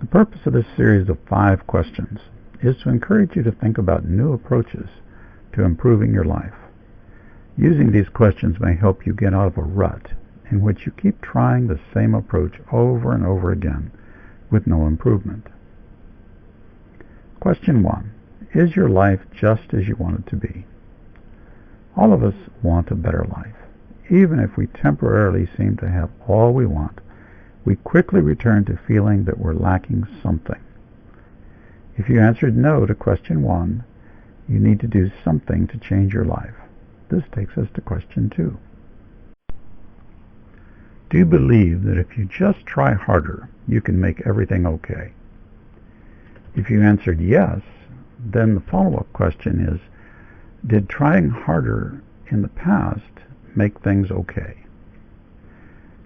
The purpose of this series of 5 questions is to encourage you to think about new approaches to improving your life. Using these questions may help you get out of a rut in which you keep trying the same approach over and over again with no improvement. Question 1. Is your life just as you want it to be? All of us want a better life. Even if we temporarily seem to have all we want, we quickly return to feeling that we're lacking something. If you answered no to question 1, you need to do something to change your life. This takes us to question 2. Do you believe that if you just try harder, you can make everything okay? If you answered yes, then the follow-up question is, did trying harder in the past make things okay?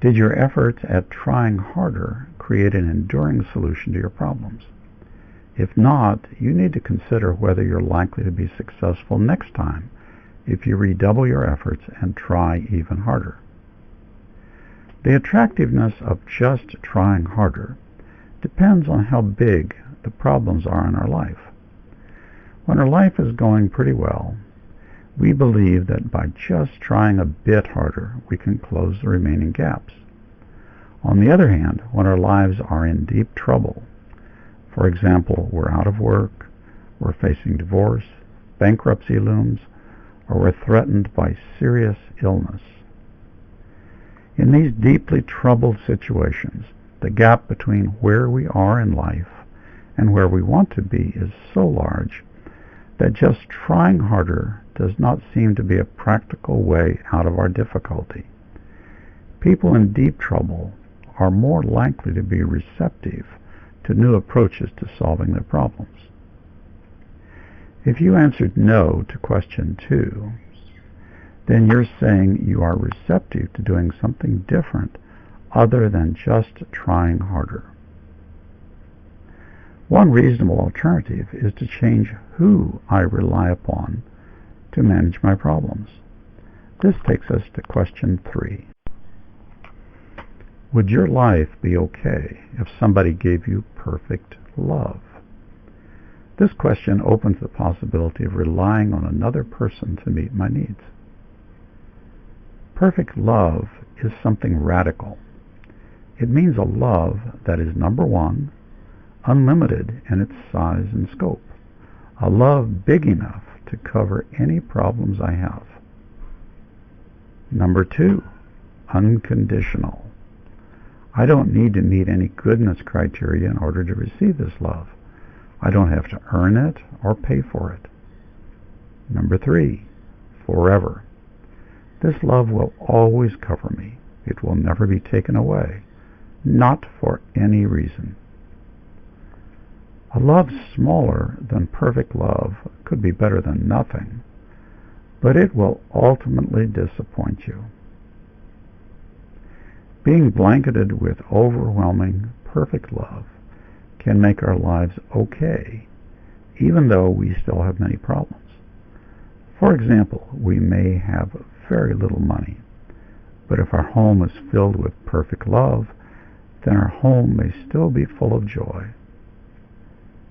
Did your efforts at trying harder create an enduring solution to your problems? If not, you need to consider whether you're likely to be successful next time if you redouble your efforts and try even harder. The attractiveness of just trying harder depends on how big the problems are in our life. When our life is going pretty well, we believe that by just trying a bit harder, we can close the remaining gaps. On the other hand, when our lives are in deep trouble, for example, we're out of work, we're facing divorce, bankruptcy looms, or we're threatened by serious illness. In these deeply troubled situations, the gap between where we are in life and where we want to be is so large that just trying harder does not seem to be a practical way out of our difficulty. People in deep trouble are more likely to be receptive to new approaches to solving their problems. If you answered no to question 2, then you're saying you are receptive to doing something different other than just trying harder. One reasonable alternative is to change who I rely upon to manage my problems. This takes us to question 3. Would your life be okay if somebody gave you perfect love? This question opens the possibility of relying on another person to meet my needs. Perfect love is something radical. It means a love that is, number 1, unlimited in its size and scope. A love big enough to cover any problems I have. Number 2, unconditional. I don't need to meet any goodness criteria in order to receive this love. I don't have to earn it or pay for it. Number 3, forever. This love will always cover me. It will never be taken away, not for any reason. A love smaller than perfect love could be better than nothing, but it will ultimately disappoint you. Being blanketed with overwhelming, perfect love can make our lives okay, even though we still have many problems. For example, we may have very little money, but if our home is filled with perfect love, then our home may still be full of joy.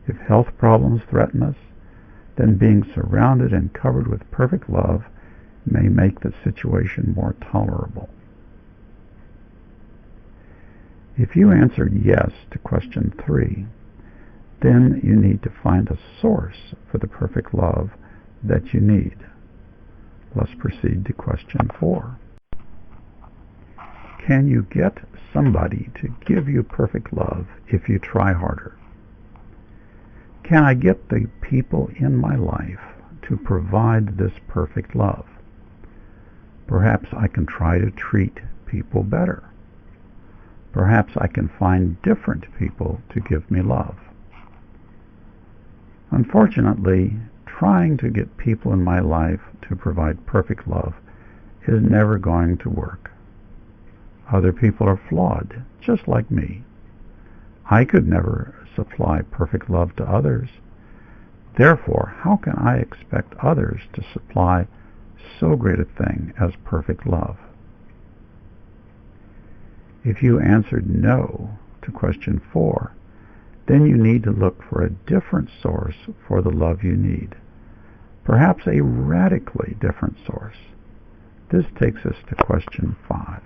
If health problems threaten us, then being surrounded and covered with perfect love may make the situation more tolerable. If you answered yes to question 3, then you need to find a source for the perfect love that you need. Let's proceed to question 4. Can you get somebody to give you perfect love if you try harder? Can I get the people in my life to provide this perfect love? Perhaps I can try to treat people better. Perhaps I can find different people to give me love. Unfortunately, trying to get people in my life to provide perfect love is never going to work. Other people are flawed, just like me. I could never supply perfect love to others. Therefore, how can I expect others to supply so great a thing as perfect love? If you answered no to question 4, then you need to look for a different source for the love you need. Perhaps a radically different source. This takes us to question 5.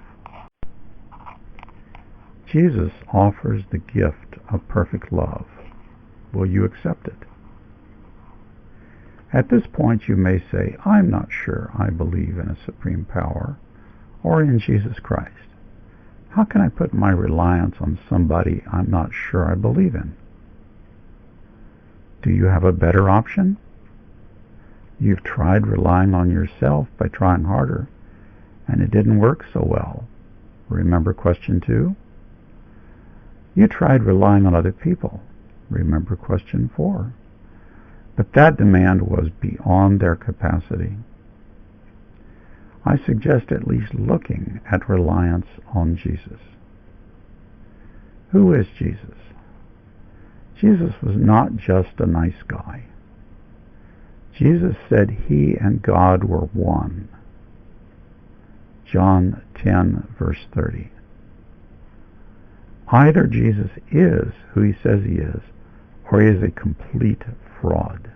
Jesus offers the gift of perfect love. Will you accept it? At this point you may say, I'm not sure I believe in a supreme power or in Jesus Christ. How can I put my reliance on somebody I'm not sure I believe in? Do you have a better option? You've tried relying on yourself by trying harder, and it didn't work so well. Remember question 2? You tried relying on other people. Remember question 4. But that demand was beyond their capacity. I suggest at least looking at reliance on Jesus. Who is Jesus? Jesus was not just a nice guy. Jesus said he and God were one. John 10, verse 30. Either Jesus is who he says he is, or he is a complete fraud.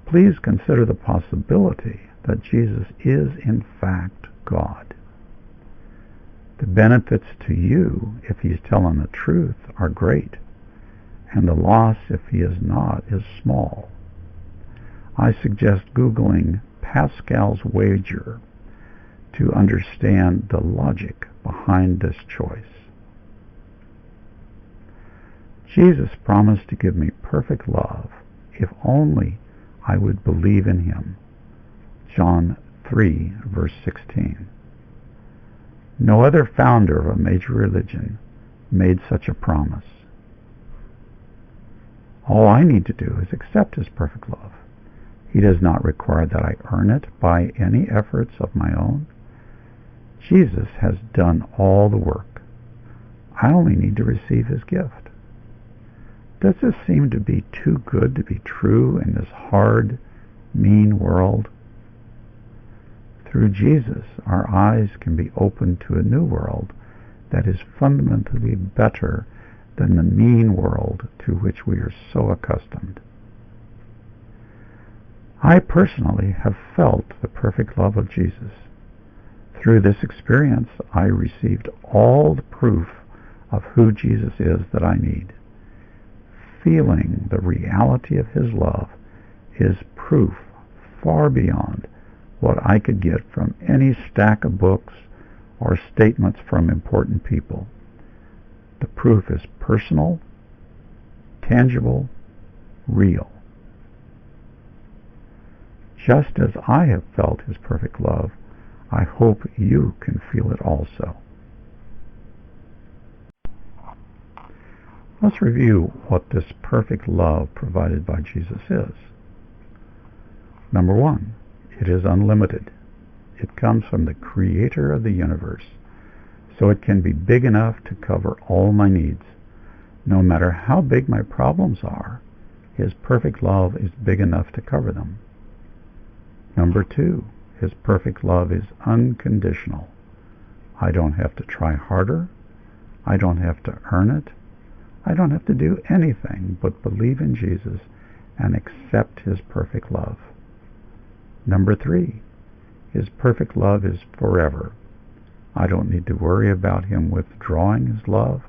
Please consider the possibility that Jesus is in fact God. The benefits to you if he's telling the truth are great, and the loss if he is not is small. I suggest Googling Pascal's wager to understand the logic behind this choice. Jesus promised to give me perfect love if only I would believe in him. John 3, verse 16. No other founder of a major religion made such a promise. All I need to do is accept his perfect love. He does not require that I earn it by any efforts of my own. Jesus has done all the work. I only need to receive his gift. Does this seem to be too good to be true in this hard, mean world? Through Jesus, our eyes can be opened to a new world that is fundamentally better than the mean world to which we are so accustomed. I personally have felt the perfect love of Jesus. Through this experience, I received all the proof of who Jesus is that I need. Feeling the reality of his love is proof far beyond what I could get from any stack of books or statements from important people. The proof is personal, tangible, real. Just as I have felt his perfect love, I hope you can feel it also. Let's review what this perfect love provided by Jesus is. Number 1, it is unlimited. It comes from the Creator of the universe, so it can be big enough to cover all my needs. No matter how big my problems are, his perfect love is big enough to cover them. Number 2, his perfect love is unconditional. I don't have to try harder. I don't have to earn it. I don't have to do anything but believe in Jesus and accept his perfect love. Number 3, his perfect love is forever. I don't need to worry about him withdrawing his love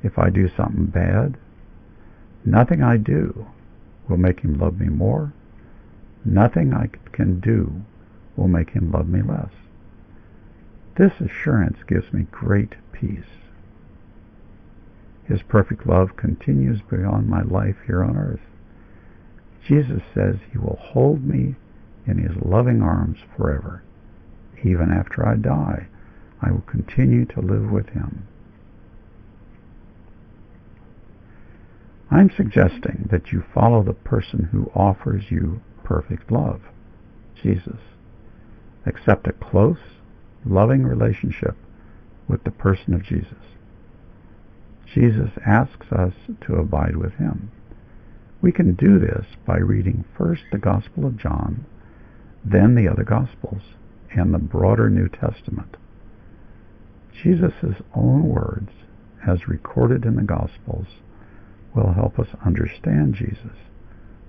if I do something bad. Nothing I do will make him love me more. Nothing I can do will make him love me less. This assurance gives me great peace. His perfect love continues beyond my life here on earth. Jesus says he will hold me in his loving arms forever. Even after I die, I will continue to live with him. I'm suggesting that you follow the person who offers you perfect love, Jesus. Accept a close, loving relationship with the person of Jesus. Jesus asks us to abide with him. We can do this by reading first the Gospel of John, then the other Gospels, and the broader New Testament. Jesus' own words as recorded in the Gospels, will help us understand Jesus,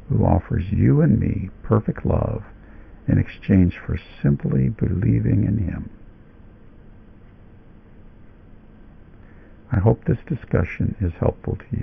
who offers you and me perfect love in exchange for simply believing in him. I hope this discussion is helpful to you.